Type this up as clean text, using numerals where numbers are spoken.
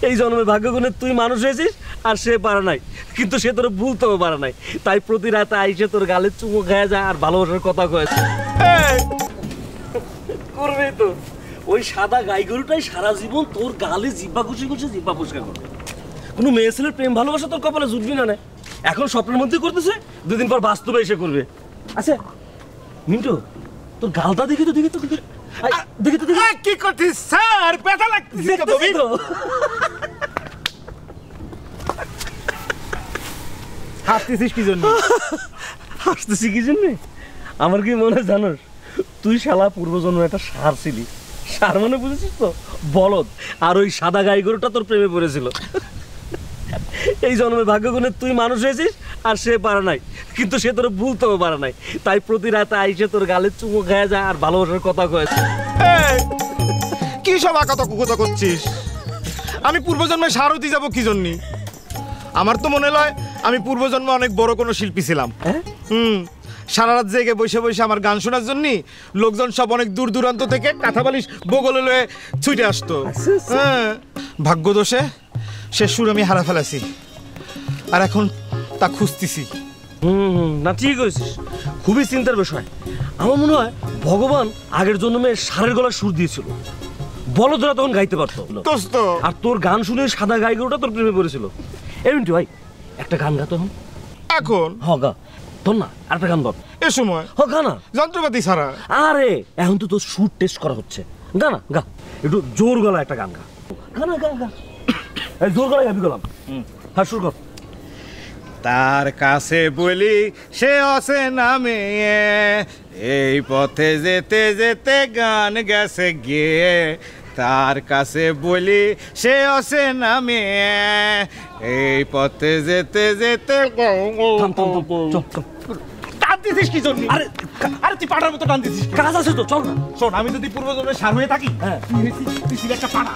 এই জন্মে ভাগ্যগুণে তুই মানুষ হয়েছিস আর সে পারে নাই, কিন্তু সে তোর ভুলতেও পারে নাই, তাই প্রতি রাতে আইসে তোর গালে চুমো খাওয়া যায় আর ভালোবাসার কথা কয়ে করবে তো। ওই সাদা গাই গরুটাই সারা জীবন তোর গালে জিব্বা ঘুষে ঘুষে জিব্বা পরিষ্কার করবে। কোনো মেয়ে ছেলের প্রেম ভালোবাসা তোর কপালে জুটবি না। এখন স্বপ্নের মধ্যেই করতেছে, দুদিন পর বাস্তবে এসে করবে। আচ্ছা মিন্টু, তোর গালটা দেখি তো দেখি তো দেখি তো দেখি। কি করছিস স্যার? ব্যথা লাগতেছে তো। হাসতেছিস কি জন্য? হাসতেছি কি জন্যে? আমার কি মনে হয় জানোস, তুই শালা পূর্বজন্ম একটা সার ছিলি। সার মানে বুঝেছিস তো, বলদ। আর ওই সাদা গাই গরুটা তোর প্রেমে পড়েছিল। এই জন্মে ভাগ্যগুণে তুই মানুষ হয়েছিস আর সে পারে নাই, কিন্তু সে তোর ভুলতেও পারে নাই, তাই প্রতি রাতে আইসে তোর গালে চুমো খাওয়া যায় আর ভালোবাসার কথা কয়ে। কি সব আকাত কুকতা করছিস? আমি পূর্বজন্মে সারথি যাব কি জন্য? আমার তো মনে হয় আমি পূর্বজন্মে অনেক বড় কোনো শিল্পী ছিলাম। সারা রাত জেগে বসে বসে আমার গান শোনার জন্য লোকজন সব অনেক দূর দূরান্ত থেকে কাঁথা বালিশ বগলে লয়ে ছুটে আসতো। হ্যাঁ, ভাগ্যদোষে সে সুর আমি হারা ফেলেছি, আর এখন তা খুঁজতেছি। না ঠিক করেছিস, খুবই চিন্তার বিষয়। আমার মনে হয় ভগবান আগের জন্মে ষাঁড়ের গলায় সুর দিয়েছিল, বলদরা তখন গাইতে পারতো। আর তোর গান শুনে সাদা গাই গরুটা তোর প্রেমে পড়েছিল। মিন্টু ভাই, একটা গান গাতো এখন। হ গা, তোর না আরেকটা গান বল। এ সময় হ গা না, যন্ত্রপাতি ছাড়া। আরে এখন তো তোর সুর টেস্ট করা হচ্ছে। গা না গা, একটু জোর গলা একটা গান গা। গানা গা গা, জোর গলায় গাবি গেলাম। হ্যাঁ সুর কর। তার কাছে বলি সে অসে নামে, এই পথে যেতে যেতে গান গেছে গিয়ে। তার কাছে বলি সে অসে নামে, এই পথে যেতে যেতে। টান দিছিস কি জন্য? আরে তুই পাড়ার মতো টান দিছিস, কাজ আছে তো, চল না। শোন, আমি যদি পূর্বজন্মের সার হয়ে থাকি, তুই একটা পাড়া।